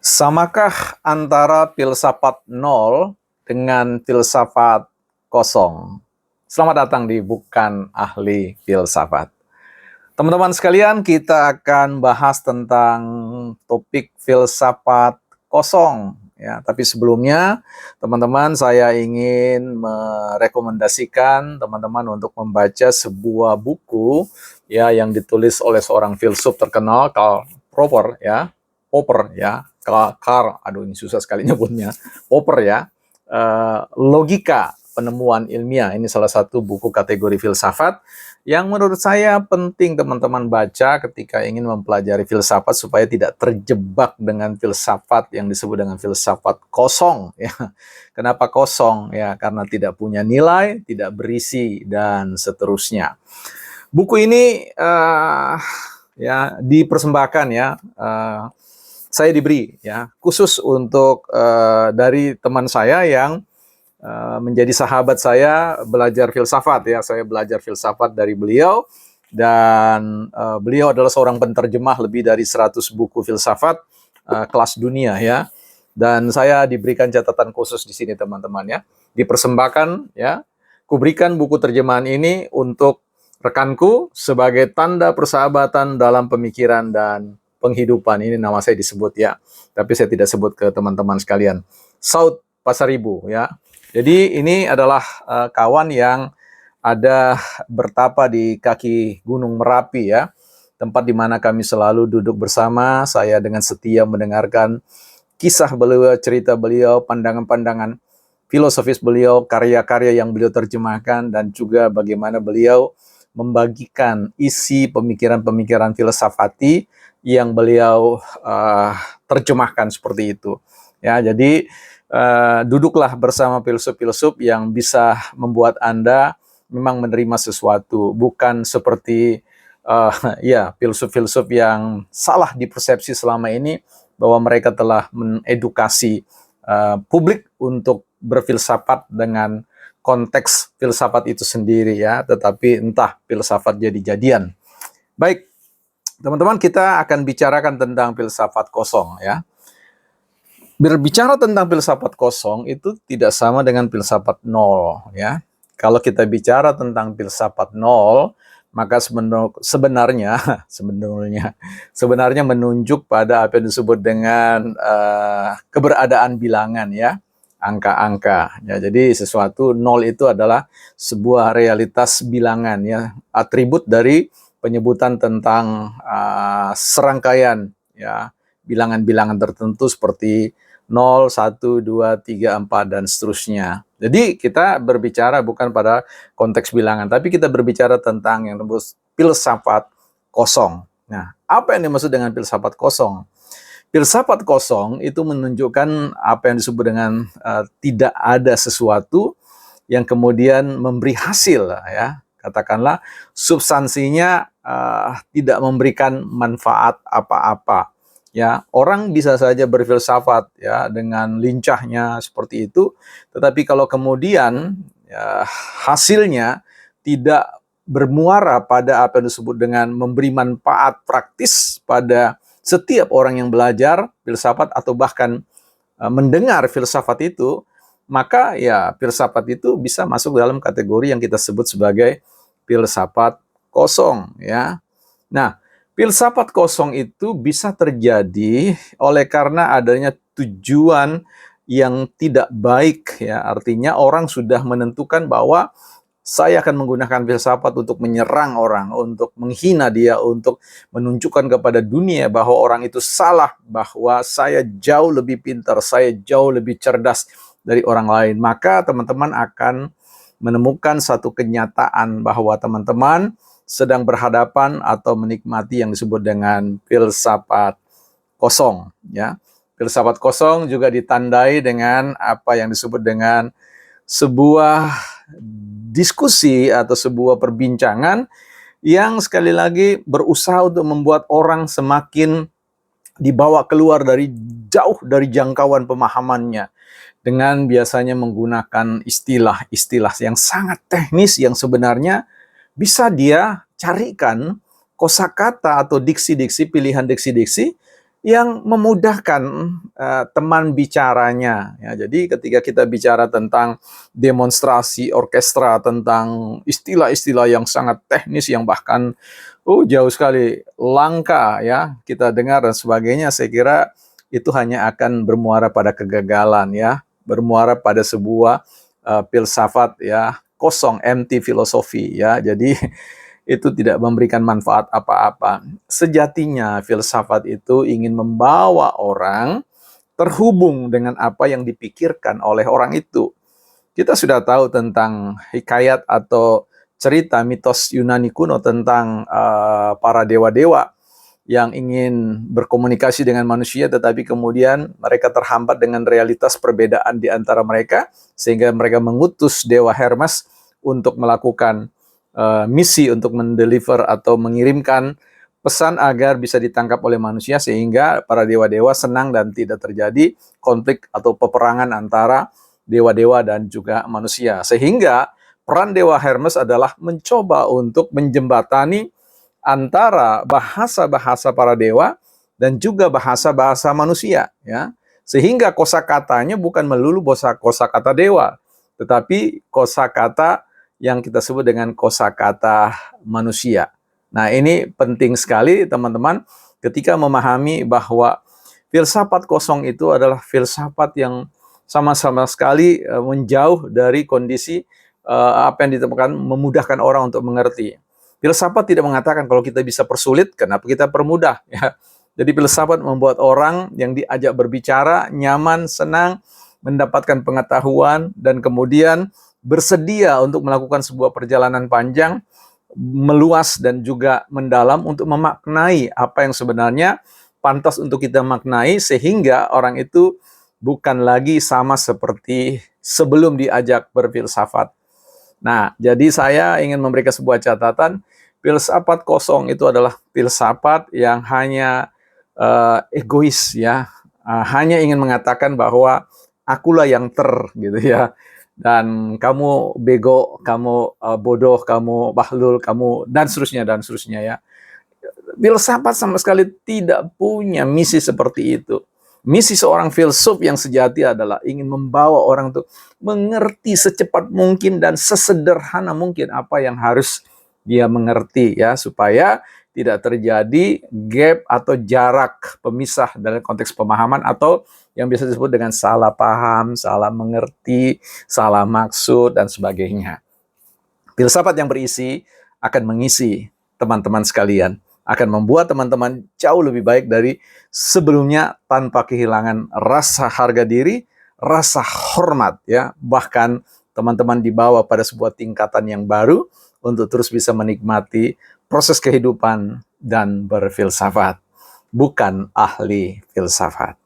Samakah antara filsafat nol dengan filsafat kosong? Selamat datang di Bukan Ahli Filsafat. Teman-teman sekalian, kita akan bahas tentang topik filsafat kosong. Ya, tapi sebelumnya, teman-teman, saya ingin merekomendasikan teman-teman untuk membaca sebuah buku ya yang ditulis oleh seorang filsuf terkenal, Karl Popper ya. Popper ya. Aduh ini susah sekali nyebutnya. Popper ya. Logika penemuan ilmiah. Ini salah satu buku kategori filsafat yang menurut saya penting teman-teman baca ketika ingin mempelajari filsafat supaya tidak terjebak dengan filsafat yang disebut dengan filsafat kosong ya. Kenapa kosong? Ya, karena tidak punya nilai, tidak berisi dan seterusnya. Buku ini ya dipersembahkan ya. Saya diberi ya khusus untuk dari teman saya yang menjadi sahabat saya belajar filsafat ya. Saya belajar filsafat dari beliau dan beliau adalah seorang penterjemah lebih dari 100 buku filsafat kelas dunia ya. Dan saya diberikan catatan khusus di sini teman-teman ya. Dipersembahkan ya. Kuberikan buku terjemahan ini untuk rekanku sebagai tanda persahabatan dalam pemikiran dan penghidupan. Ini nama saya disebut ya. Tapi saya tidak sebut ke teman-teman sekalian. Saud Pasaribu ya. Jadi ini adalah kawan yang ada bertapa di kaki Gunung Merapi ya, tempat di mana kami selalu duduk bersama. Saya dengan setia mendengarkan kisah beliau, cerita beliau, pandangan-pandangan filosofis beliau, karya-karya yang beliau terjemahkan, dan juga bagaimana beliau membagikan isi pemikiran-pemikiran filsafati yang beliau terjemahkan seperti itu. Ya, jadi duduklah bersama filsuf-filsuf yang bisa membuat Anda memang menerima sesuatu, bukan seperti ya filsuf-filsuf yang salah dipersepsi selama ini bahwa mereka telah mengedukasi publik untuk berfilsafat dengan konteks filsafat itu sendiri ya, tetapi entah filsafat jadi-jadian. Baik, teman-teman, kita akan bicarakan tentang filsafat kosong ya. Berbicara tentang filsafat kosong itu tidak sama dengan filsafat nol ya. Kalau kita bicara tentang filsafat nol, maka sebenarnya menunjuk pada apa yang disebut dengan keberadaan bilangan ya, angka-angka. Ya, jadi sesuatu nol itu adalah sebuah realitas bilangan ya, atribut dari penyebutan tentang serangkaian ya bilangan-bilangan tertentu seperti 0, 1, 2, 3, 4, dan seterusnya. Jadi kita berbicara bukan pada konteks bilangan, tapi kita berbicara tentang yang disebut filsafat kosong. Nah, apa yang dimaksud dengan filsafat kosong? Filsafat kosong itu menunjukkan apa yang disebut dengan tidak ada sesuatu yang kemudian memberi hasil ya. Katakanlah substansinya tidak memberikan manfaat apa-apa. Ya, orang bisa saja berfilsafat ya dengan lincahnya seperti itu, tetapi kalau kemudian ya, hasilnya tidak bermuara pada apa yang disebut dengan memberi manfaat praktis pada setiap orang yang belajar filsafat atau bahkan mendengar filsafat itu, maka ya filsafat itu bisa masuk dalam kategori yang kita sebut sebagai filsafat kosong ya. Nah, filsafat kosong itu bisa terjadi oleh karena adanya tujuan yang tidak baik ya. Artinya orang sudah menentukan bahwa saya akan menggunakan filsafat untuk menyerang orang, untuk menghina dia, untuk menunjukkan kepada dunia bahwa orang itu salah, bahwa saya jauh lebih pintar, saya jauh lebih cerdas dari orang lain. Maka teman-teman akan menemukan satu kenyataan bahwa teman-teman sedang berhadapan atau menikmati yang disebut dengan filsafat kosong ya. Filsafat kosong juga ditandai dengan apa yang disebut dengan sebuah diskusi atau sebuah perbincangan yang sekali lagi berusaha untuk membuat orang semakin dibawa keluar dari jauh dari jangkauan pemahamannya dengan biasanya menggunakan istilah-istilah yang sangat teknis yang sebenarnya bisa dia carikan kosakata atau diksi-diksi, pilihan diksi-diksi yang memudahkan teman bicaranya. Ya, jadi ketika kita bicara tentang demonstrasi orkestra, tentang istilah-istilah yang sangat teknis yang bahkan jauh sekali langka ya kita dengar dan sebagainya, saya kira itu hanya akan bermuara pada kegagalan ya, bermuara pada sebuah filsafat ya kosong, empty filosofi ya. Jadi itu tidak memberikan manfaat apa-apa. Sejatinya filsafat itu ingin membawa orang terhubung dengan apa yang dipikirkan oleh orang itu. Kita sudah tahu tentang hikayat atau cerita mitos Yunani kuno tentang para dewa-dewa yang ingin berkomunikasi dengan manusia, tetapi kemudian mereka terhambat dengan realitas perbedaan di antara mereka, sehingga mereka mengutus dewa Hermes untuk melakukan misi untuk mendeliver atau mengirimkan pesan agar bisa ditangkap oleh manusia, sehingga para dewa-dewa senang dan tidak terjadi konflik atau peperangan antara dewa-dewa dan juga manusia. Sehingga peran dewa Hermes adalah mencoba untuk menjembatani antara bahasa-bahasa para dewa dan juga bahasa-bahasa manusia ya. Sehingga kosakatanya bukan melulu kosakata dewa, tetapi kosakata yang kita sebut dengan kosakata manusia. Nah, ini penting sekali teman-teman ketika memahami bahwa filsafat kosong itu adalah filsafat yang sama-sama sekali menjauh dari kondisi apa yang ditemukan memudahkan orang untuk mengerti. Filsafat tidak mengatakan kalau kita bisa persulit, kenapa kita permudah? Ya. Jadi filsafat membuat orang yang diajak berbicara nyaman, senang, mendapatkan pengetahuan, dan kemudian bersedia untuk melakukan sebuah perjalanan panjang, meluas dan juga mendalam untuk memaknai apa yang sebenarnya pantas untuk kita maknai, sehingga orang itu bukan lagi sama seperti sebelum diajak berfilsafat. Nah, jadi saya ingin memberikan sebuah catatan, filsafat kosong itu adalah filsafat yang hanya egois ya, hanya ingin mengatakan bahwa akulah yang gitu ya, dan kamu bego, kamu bodoh, kamu bahlul, kamu dan seterusnya ya. Filsafat sama sekali tidak punya misi seperti itu. Misi seorang filsuf yang sejati adalah ingin membawa orang untuk mengerti secepat mungkin dan sesederhana mungkin apa yang harus dia mengerti ya, supaya tidak terjadi gap atau jarak pemisah dalam konteks pemahaman, atau yang biasa disebut dengan salah paham, salah mengerti, salah maksud dan sebagainya. Filsafat yang berisi akan mengisi teman-teman sekalian, akan membuat teman-teman jauh lebih baik dari sebelumnya tanpa kehilangan rasa harga diri, rasa hormat ya. Bahkan teman-teman dibawa pada sebuah tingkatan yang baru untuk terus bisa menikmati proses kehidupan dan berfilsafat, bukan ahli filsafat.